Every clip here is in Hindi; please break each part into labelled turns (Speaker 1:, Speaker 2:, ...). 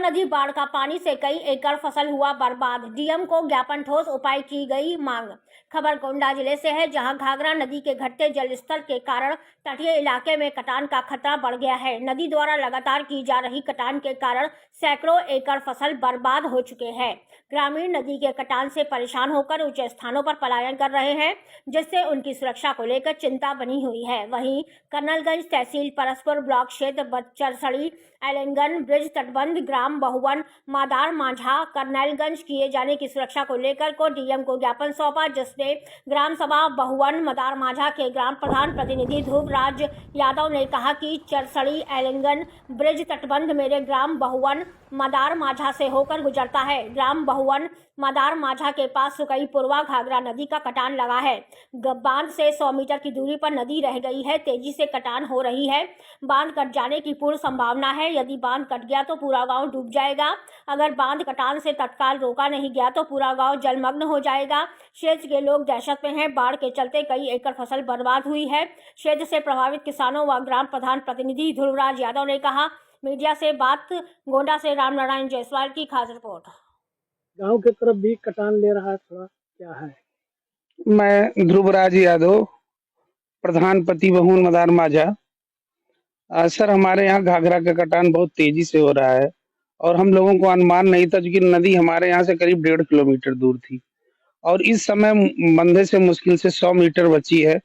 Speaker 1: नदी बाढ़ का पानी से कई एकड़ फसल हुआ बर्बाद। डीएम को ज्ञापन, ठोस उपाय की गई मांग। खबर गोंडा जिले से है, जहां घाघरा नदी के घटते जलस्तर के कारण तटीय इलाके में कटान का खतरा बढ़ गया है। नदी द्वारा लगातार की जा रही कटान के कारण सैकड़ों एकड़ फसल बर्बाद हो चुके हैं। ग्रामीण नदी के कटान से परेशान होकर ऊंचे स्थानों पर पलायन कर रहे हैं, जिससे उनकी सुरक्षा को लेकर चिंता बनी हुई है। वहीं कर्नलगंज तहसील परसपुर ब्लॉक क्षेत्र चरसड़ी, एलेंगन ब्रिज तटबंध, ग्राम बहुवन, मादार माझा, कर्नलगंज किए जाने की सुरक्षा को लेकर को डीएम को ज्ञापन सौंपा, जिसमें ग्राम सभा बहुवन मादार माझा के ग्राम प्रधान प्रतिनिधि ध्रुवराज यादव ने कहा कि चरसड़ी एलेंगन ब्रिज तटबंध मेरे ग्राम बहुवन मादार माझा से होकर गुजरता है। ग्राम बहुवन मादार माझा के पास सुकई पुरवा घाघरा नदी का कटान लगा है। बांध से 100 मीटर की दूरी पर नदी रह गई है। तेजी से कटान हो रही है। बांध कट जाने की पूर्ण संभावना है। यदि बांध कट गया तो पूरा गांव डूब जाएगा। अगर बांध कटान से तत्काल रोका नहीं गया तो पूरा गांव जलमग्न हो जाएगा। क्षेत्र के लोग दहशत में हैं। बाढ़ के चलते कई एकड़ फसल बर्बाद हुई है। क्षेत्र से प्रभावित किसानों व ग्राम प्रधान प्रतिनिधि ध्रुवराज यादव ने कहा। मीडिया से बात, गोंडा से रामनारायण जायसवाल की खास रिपोर्ट।
Speaker 2: गांव की तरफ भी कटान ले रहा है, थोड़ा क्या है?
Speaker 3: मैं ध्रुवराज यादव, प्रधान पति बहुन मदार माझा। सर, हमारे यहाँ घाघरा का कटान बहुत तेजी से हो रहा है और हम लोगों को अनुमान नहीं था, क्योंकि नदी हमारे यहाँ से करीब 1.5 किलोमीटर दूर थी और इस समय बंधे से मुश्किल से 100 मीटर बची है।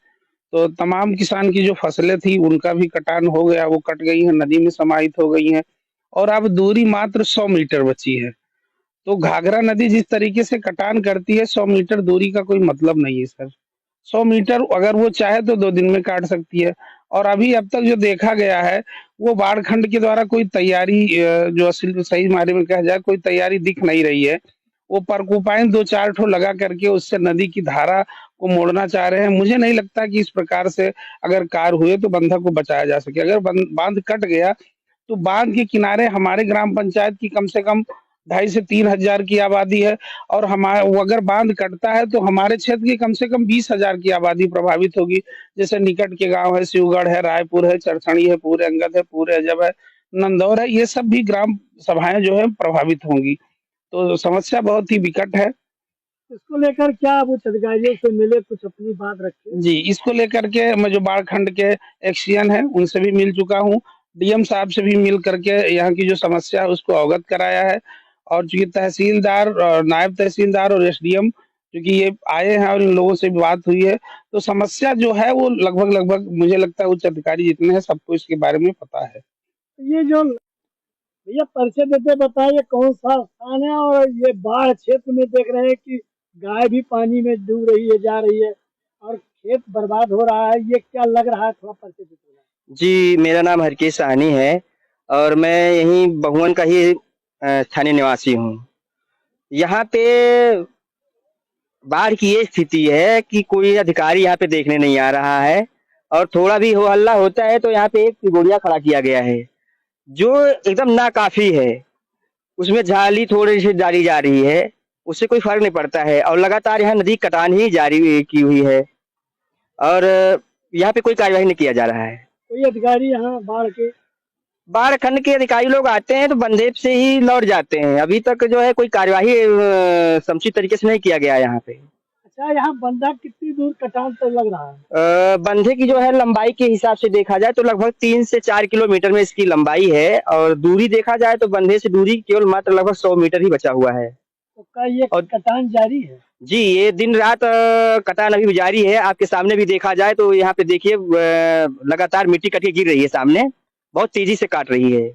Speaker 3: तो तमाम किसान की जो फसलें थी उनका भी कटान हो गया, वो कट गई है, नदी में समाहित हो गई हैं और अब दूरी मात्र 100 मीटर बची है। तो घाघरा नदी जिस तरीके से कटान करती है, 100 मीटर दूरी का कोई मतलब नहीं है सर। 100 मीटर अगर वो चाहे तो 2 दिन में काट सकती है। और अभी अब तक जो देखा गया है, वो बाढ़ खंड के द्वारा कोई तैयारी, जो असल सही मायने में कहा जाए, कोई तैयारी दिख नहीं रही है। वो परकुपाइन 2-4 ठो लगा करके उससे नदी की धारा को मोड़ना चाह रहे हैं। मुझे नहीं लगता कि इस प्रकार से अगर कार्य हुए तो बंधक को बचाया जा सके। अगर बांध कट गया तो बांध के किनारे हमारे ग्राम पंचायत की कम से कम 2,500 से 3,000 की आबादी है और हमारे अगर बांध कटता है तो हमारे क्षेत्र की कम से कम 20,000 की आबादी प्रभावित होगी। जैसे निकट के गांव है, शिवगढ़ है, रायपुर है, चरसड़ी है, पूरे अंगद है, पूरे अजब है, नंदौर है, ये सब भी ग्राम सभाएं जो है प्रभावित होंगी। तो समस्या बहुत ही विकट है।
Speaker 2: इसको लेकर क्या उच्च अधिकारियों से मिले, कुछ अपनी बात रखे?
Speaker 3: जी, इसको लेकर के मैं जो बाढ़ खंड के एक्सियन है उनसे भी मिल चुका हूँ। डीएम साहब से भी मिल करके यहाँ की जो समस्या है उसको अवगत कराया है और चूंकि तहसीलदार, नायब तहसीलदार और एसडीएम क्योंकि ये आए हैं और इन लोगों से भी बात हुई है, तो समस्या जो है वो लगभग मुझे लगता है उच्च अधिकारी जितने हैं सबको इसके बारे में पता है।
Speaker 2: ये जो भैया परिचय देते बताइए कौन सा स्थान है, और ये बाढ़ क्षेत्र में देख रहे हैं कि गाय भी पानी में डूब रही है, जा रही है और खेत बर्बाद हो रहा है, ये क्या लग रहा है? थोड़ा परिचय देते।
Speaker 4: जी, मेरा नाम हरकेश साहनी है और मैं यहीं बहुवन का ही स्थानीय निवासी हूँ। यहाँ पे बाढ़ की ये स्थिति है कि कोई अधिकारी यहाँ पे देखने नहीं आ रहा है और थोड़ा भी हो हल्ला होता है तो यहाँ पे एक तिगोड़िया खड़ा किया गया है जो एकदम नाकाफी है। उसमें झाली थोड़ी सी डाली जा रही है, उससे कोई फर्क नहीं पड़ता है और लगातार यहाँ नदी कटान ही जारी की हुई है और यहाँ पे कोई कार्यवाही नहीं किया जा रहा है।
Speaker 2: कोई अधिकारी यहाँ
Speaker 4: बाढ़ खंड के अधिकारी लोग आते हैं तो बंदेप से ही लौट जाते हैं। अभी तक जो है कोई कार्यवाही समुचित तरीके से नहीं किया गया यहाँ पे।
Speaker 2: अच्छा, यहाँ बंधा कितनी दूर कटान तो लग रहा है?
Speaker 4: बंधे की जो है लंबाई के हिसाब से देखा जाए तो लगभग 3 से 4 किलोमीटर में इसकी लंबाई है और दूरी देखा जाए तो बंधे से दूरी केवल मात्र लगभग 100 मीटर ही बचा हुआ है।
Speaker 2: तो क्या ये कटान जारी है?
Speaker 4: जी, ये दिन रात कटान अभी भी जारी है। आपके सामने भी देखा जाए तो यहाँ पे देखिए लगातार मिट्टी कट के गिर रही है, सामने बहुत तेजी से काट रही है।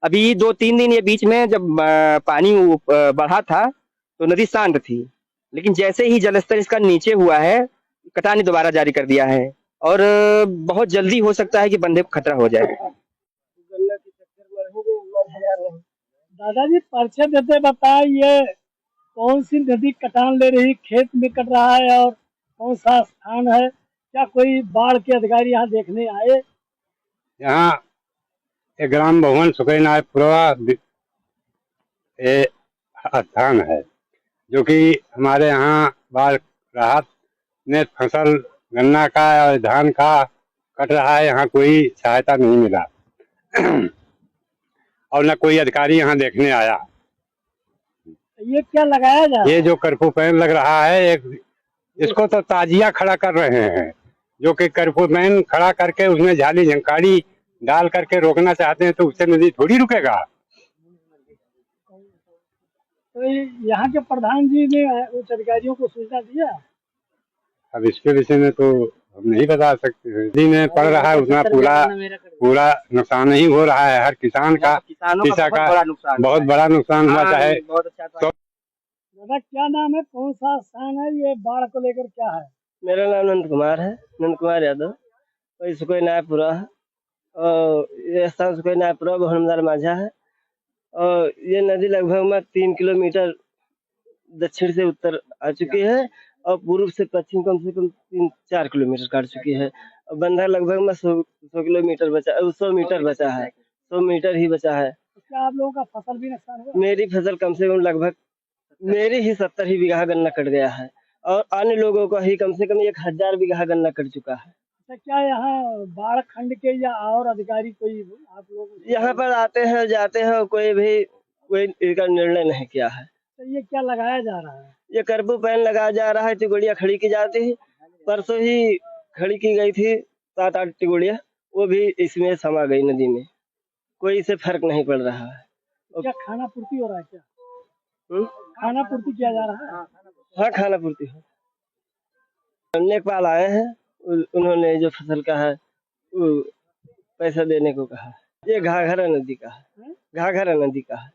Speaker 4: अभी 2-3 दिन ये बीच में जब पानी बढ़ा था तो नदी शांत थी, लेकिन जैसे ही जलस्तर इसका नीचे हुआ है कटान ने दोबारा जारी कर दिया है और बहुत जल्दी हो सकता है कि बंधे को खतरा हो जाए।
Speaker 2: दादाजी परिचय देते बताए, ये कौन सी नदी कटान ले रही, खेत में कट रहा है और कौन सा स्थान है? क्या कोई बाढ़ के अधिकारी यहाँ देखने आए?
Speaker 5: यहाँ एक ग्राम भवन सुकैनाथ पुरवा ये स्थान है जो कि हमारे यहाँ बाढ़ राहत ने फसल गन्ना का और धान का कट रहा है। यहाँ कोई सहायता नहीं मिला। और न कोई अधिकारी यहाँ देखने आया।
Speaker 2: ये क्या लगाया जा रहा
Speaker 5: ये
Speaker 2: है?
Speaker 5: जो कर्फ्यू पैन लग रहा है, एक इसको तो ताजिया खड़ा कर रहे हैं, जो कि कर्फ्यू पैन खड़ा करके उसमें झाली झंकाड़ी डाल करके रोकना चाहते हैं, तो उससे नदी थोड़ी रुकेगा।
Speaker 2: तो यहाँ के प्रधान जी ने उच्च अधिकारियों को सूचना दिया?
Speaker 5: अब इसके विषय में तो हम नहीं बता सकते। नदी में पड़ रहा है उतना पूरा नुकसान ही हो रहा है। हर किसान का बहुत बड़ा नुकसान हुआ। चाहे
Speaker 2: दादा क्या नाम है, कौन सा स्थान है, ये बाढ़ को लेकर क्या है?
Speaker 6: मेरा नाम नंद कुमार है, नंद कुमार यादव। वही सुकोई नायपुरा है और ये स्थान सुकोई नायपुरा भवन मदार माझा है। और ये नदी लगभग में 3 किलोमीटर दक्षिण से उत्तर आ चुकी है और पूर्व से पश्चिम कम से कम 3-4 किलोमीटर काट चुकी है। और बंधा लगभग में 100 किलोमीटर बचा, 100 मीटर बचा है, 100 मीटर ही बचा है।
Speaker 2: क्या आप लोगों का फसल भी नुकसान हुआ?
Speaker 6: मेरी फसल कम से कम लगभग मेरी ही 70 ही बीघा गन्ना कट गया है और अन्य लोगों का ही कम से कम 1000 बीघा गन्ना कट चुका है।
Speaker 2: अच्छा, क्या यहाँ बाढ़ खंड के या और अधिकारी कोई आप लोग
Speaker 6: यहाँ पर आते हैं जाते हैं, कोई इसका निर्णय नहीं किया है।
Speaker 2: तो ये क्या लगाया जा रहा है?
Speaker 6: ये कर्फ्यू पैन लगाया जा रहा है, टिगोड़िया खड़ी की जाती है। परसों ही खड़ी की गई थी 7-8 टिगोड़िया, वो भी इसमें समा गई नदी में। कोई इसे फर्क नहीं पड़ रहा है।
Speaker 2: क्या खाना पूर्ति हो रहा है क्या?
Speaker 6: हुँ?
Speaker 2: खाना पूर्ति किया जा रहा है?
Speaker 6: हाँ, खाना पूर्ति हो। नेपाल आए हैं, उन्होंने जो फसल का है वो पैसा देने को कहा। ये घाघरा नदी का है, घाघरा नदी का है।